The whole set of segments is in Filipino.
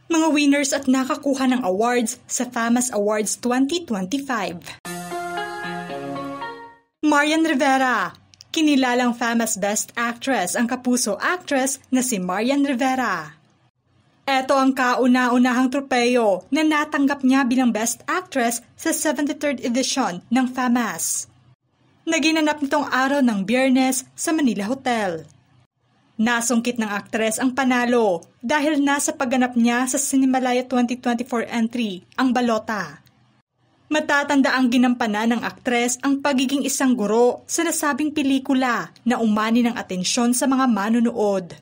Mga winners at nakakuha ng awards sa FAMAS Awards 2025. Marian Rivera. Kinilalang FAMAS Best Actress ang kapuso actress na si Marian Rivera. Ito ang kauna-unahang tropeyo na natanggap niya bilang Best Actress sa 73rd edition ng FAMAS. Naginanap nitong araw ng Biyernes sa Manila Hotel. Nasungkit ng aktres ang panalo dahil nasa pagganap niya sa Cinemalaya 2024 entry, ang Balota. Matatanda ang ginampanan ng aktres ang pagiging isang guro sa nasabing pelikula na umani ng atensyon sa mga manunood.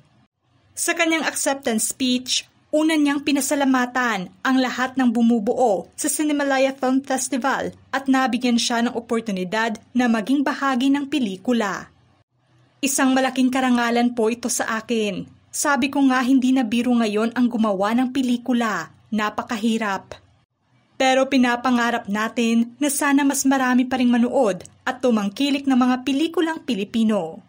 Sa kanyang acceptance speech, una niyang pinasalamatan ang lahat ng bumubuo sa Cinemalaya Film Festival at nabigyan siya ng oportunidad na maging bahagi ng pelikula. Isang malaking karangalan po ito sa akin. Sabi ko nga hindi na biro ngayon ang gumawa ng pelikula. Napakahirap. Pero pinapangarap natin na sana mas marami pa ring manood at tumangkilik ng mga pelikulang Pilipino.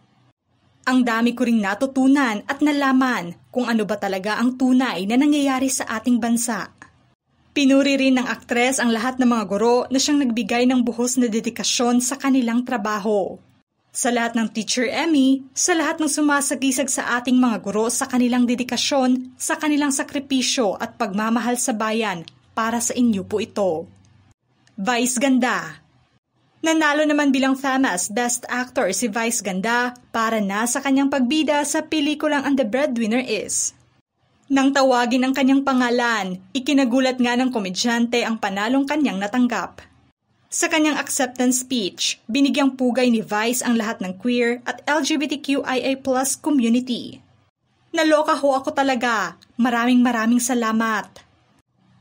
Ang dami ko ring natutunan at nalaman kung ano ba talaga ang tunay na nangyayari sa ating bansa. Pinuri rin ng aktres ang lahat ng mga guro na siyang nagbigay ng buhos na dedikasyon sa kanilang trabaho. Sa lahat ng Teacher Emmy, sa lahat ng sumasagisag sa ating mga guro sa kanilang dedikasyon, sa kanilang sakripisyo at pagmamahal sa bayan, para sa inyo po ito. Vice Ganda. Nanalo naman bilang FAMAS Best Actor si Vice Ganda para na sa kanyang pagbida sa pelikulang And the Breadwinner Is. Nang tawagin ang kanyang pangalan, ikinagulat nga ng komedyante ang panalong kanyang natanggap. Sa kanyang acceptance speech, binigyang pugay ni Vice ang lahat ng queer at LGBTQIA+ community. Naloka ho ako talaga. Maraming salamat.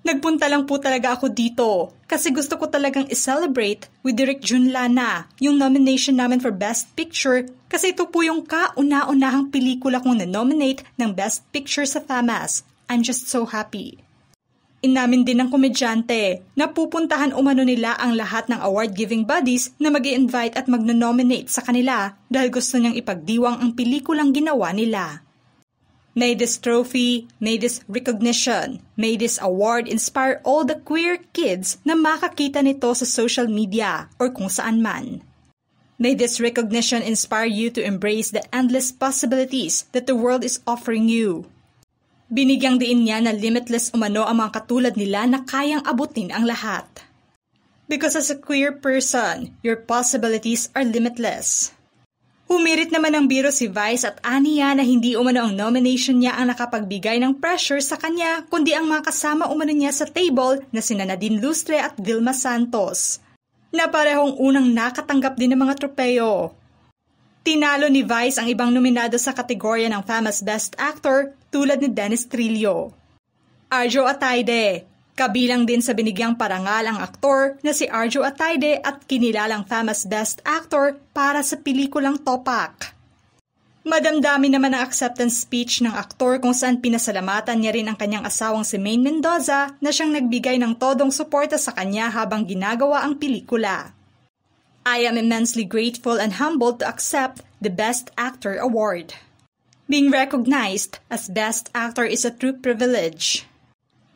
Nagpunta lang po talaga ako dito kasi gusto ko talagang i-celebrate with Direk Jun Lana yung nomination namin for Best Picture kasi ito po yung kauna-unahang pelikula kong na-nominate ng Best Picture sa FAMAS. I'm just so happy. Inamin din ng komedyante na pupuntahan umano nila ang lahat ng award-giving bodies na mag-i-invite at mag-nominate sa kanila dahil gusto niyang ipagdiwang ang pelikulang ginawa nila. May this trophy, may this recognition, may this award inspire all the queer kids na makakita nito sa social media or kung saan man. May this recognition inspire you to embrace the endless possibilities that the world is offering you. Binigyang diin niya na limitless umano ang mga katulad nila na kayang abutin ang lahat. Because as a queer person, your possibilities are limitless. Humirit naman ng biro si Vice at aniya na hindi umano ang nomination niya ang nakapagbigay ng pressure sa kanya kundi ang mga kasama umano niya sa table na sina Nadine Lustre at Vilma Santos, na parehong unang nakatanggap din ng mga tropeyo. Tinalo ni Vice ang ibang nominado sa kategorya ng FAMAS Best Actor tulad ni Dennis Trillo. Arjo Atayde. Kabilang din sa binigyang parangal ang aktor na si Arjo Atayde at kinilalang FAMAS Best Actor para sa pelikulang Topak. Madamdami naman ang acceptance speech ng aktor kung saan pinasalamatan niya rin ang kanyang asawang si Maine Mendoza na siyang nagbigay ng todong suporta sa kanya habang ginagawa ang pelikula. I am immensely grateful and humbled to accept the Best Actor Award. Being recognized as Best Actor is a true privilege.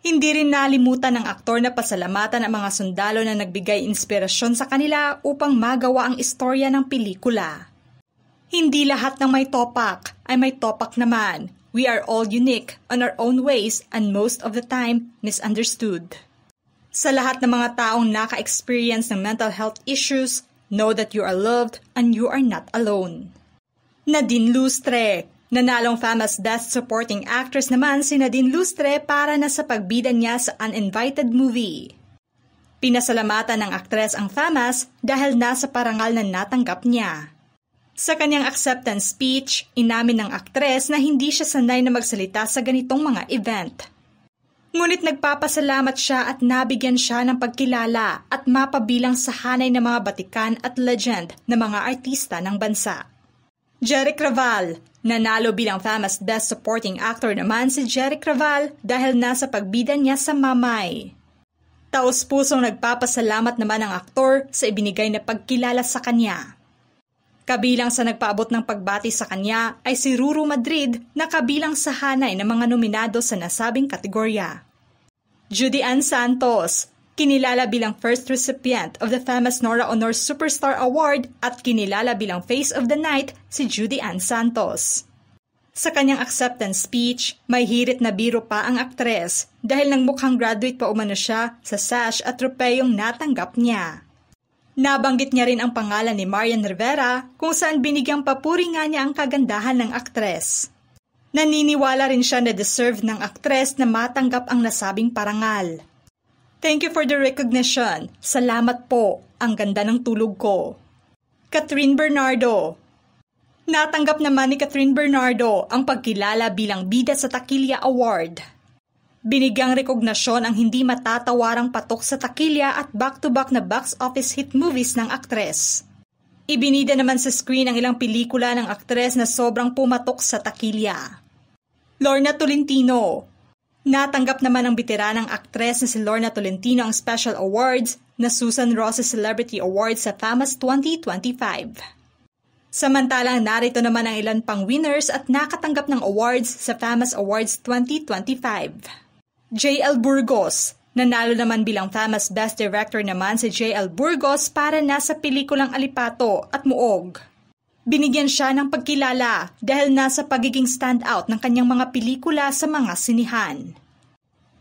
Hindi rin nalimutan ng aktor na pasalamatan ang mga sundalo na nagbigay inspirasyon sa kanila upang magawa ang istorya ng pelikula. Hindi lahat ng may topak ay may topak naman. We are all unique on our own ways and most of the time misunderstood. Sa lahat ng mga taong naka-experience ng mental health issues, know that you are loved and you are not alone. Nadine Lustre. Nanalong FAMAS Best Supporting Actress naman si Nadine Lustre para na sa pagbida niya sa Uninvited movie. Pinasalamatan ng aktres ang FAMAS dahil nasa parangal na natanggap niya. Sa kanyang acceptance speech, inamin ng aktres na hindi siya sanay na magsalita sa ganitong mga event. Ngunit nagpapasalamat siya at nabigyan siya ng pagkilala at mapabilang sa hanay ng mga batikan at legend na mga artista ng bansa. Jeric Raval. Nanalo bilang FAMAS Best Supporting Actor naman si Jeric Raval dahil nasa pagbida niya sa Mamay. Taos-pusong nagpapasalamat naman ang aktor sa ibinigay na pagkilala sa kanya. Kabilang sa nagpaabot ng pagbati sa kanya ay si Ruru Madrid na kabilang sa hanay ng mga nominado sa nasabing kategorya. Judy Ann Santos, kinilala bilang first recipient of the famous Nora Honor Superstar Award at kinilala bilang Face of the Night si Judy Ann Santos. Sa kanyang acceptance speech, may hirit na biro pa ang aktres dahil nang mukhang graduate pa umano siya sa sash at tropeyong natanggap niya. Nabanggit niya rin ang pangalan ni Marian Rivera kung saan binigyang papuri nga niya ang kagandahan ng aktres. Naniniwala rin siya na deserve ng aktres na matanggap ang nasabing parangal. Thank you for the recognition. Salamat po. Ang ganda ng tulog ko. Catherine Bernardo. Natanggap naman ni Catherine Bernardo ang pagkilala bilang Bida sa Takilya Award. Binigyang rekognasyon ang hindi matatawarang patok sa takilya at back-to-back na box office hit movies ng aktres. Ibinida naman sa screen ang ilang pelikula ng aktres na sobrang pumatok sa takilya. Lorna Tolentino. Natanggap naman ng veteranang aktres na si Lorna Tolentino ang special awards na Susan Roces Celebrity Awards sa FAMAS 2025. Samantalang narito naman ang ilan pang winners at nakatanggap ng awards sa FAMAS Awards 2025. J.L. Burgos. Nanalo naman bilang FAMAS Best Director naman si J.L. Burgos para nasa pelikulang Alipato at Muog. Binigyan siya ng pagkilala dahil nasa pagiging standout ng kanyang mga pelikula sa mga sinihan.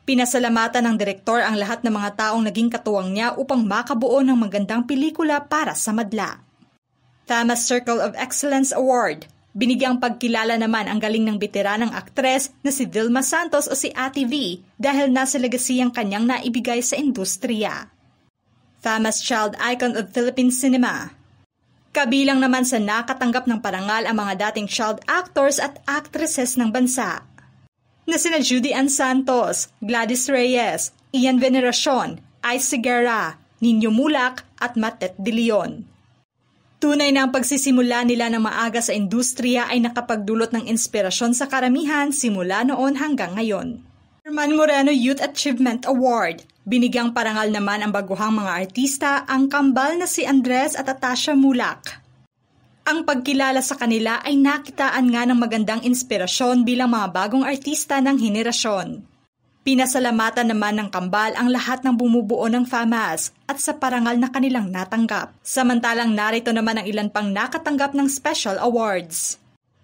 Pinasalamatan ng direktor ang lahat ng mga taong naging katuwang niya upang makabuo ng magandang pelikula para sa madla. FAMAS Circle of Excellence Award. Binigyang pagkilala naman ang galing ng veteranang aktres na si Vilma Santos o si Ate V dahil nasa legacy ang kanyang naibigay sa industriya. FAMAS Child Icon of Philippine Cinema. Kabilang naman sa nakatanggap ng parangal ang mga dating child actors at actresses ng bansa na sina Judy Ann Santos, Gladys Reyes, Ian Veneracion, Ice Segura, Nino Mulak at Matet De Leon. Tunay na ang pagsisimula nila ng maaga sa industriya ay nakapagdulot ng inspirasyon sa karamihan simula noon hanggang ngayon. Herman Moreno Youth Achievement Award. Binigyang parangal naman ang baguhang mga artista ang kambal na si Andres at Atasha Mulak. Ang pagkilala sa kanila ay nakitaan nga ng magandang inspirasyon bilang mga bagong artista ng henerasyon. Pinasalamatan naman ng kambal ang lahat ng bumubuo ng FAMAS at sa parangal na kanilang natanggap. Samantalang narito naman ang ilan pang nakatanggap ng special awards.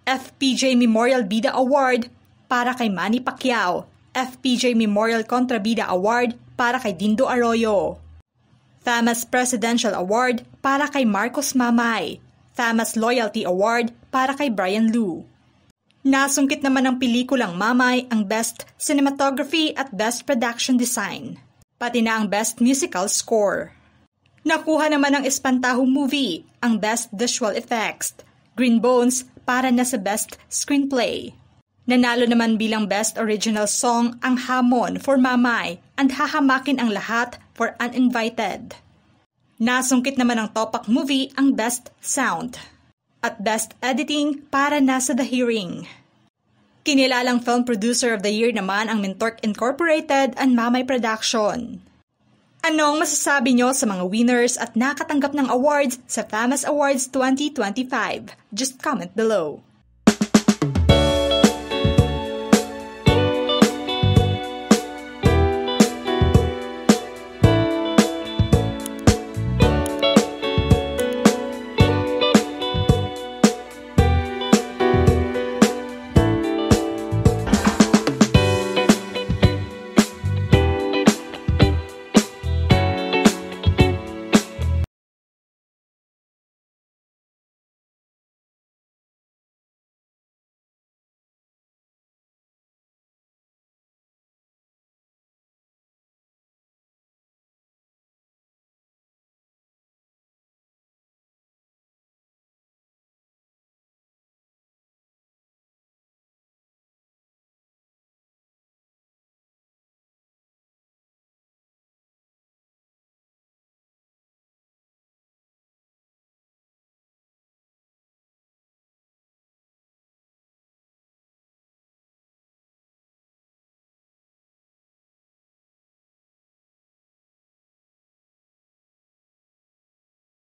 FPJ Memorial Bida Award para kay Manny Pacquiao. FPJ Memorial Contrabida Award para kay Dindo Arroyo. FAMAS Presidential Award para kay Marcos Mamay. FAMAS Loyalty Award para kay Brian Liu. Nasungkit naman ng pelikulang Mamay ang Best Cinematography at Best Production Design, pati na ang Best Musical Score. Nakuha naman ng Espantaho Movie ang Best Visual Effects, Green Bones para na sa Best Screenplay. Nanalo naman bilang Best Original Song ang Hamon for Mamay and Hahamakin ang Lahat for Uninvited. Nasungkit naman ng Topak Movie ang Best Sound at Best Editing para nasa The Hearing. Kinilalang Film Producer of the Year naman ang Mintork Incorporated and Mamay Production. Anong masasabi nyo sa mga winners at nakatanggap ng awards sa FAMAS Awards 2025? Just comment below.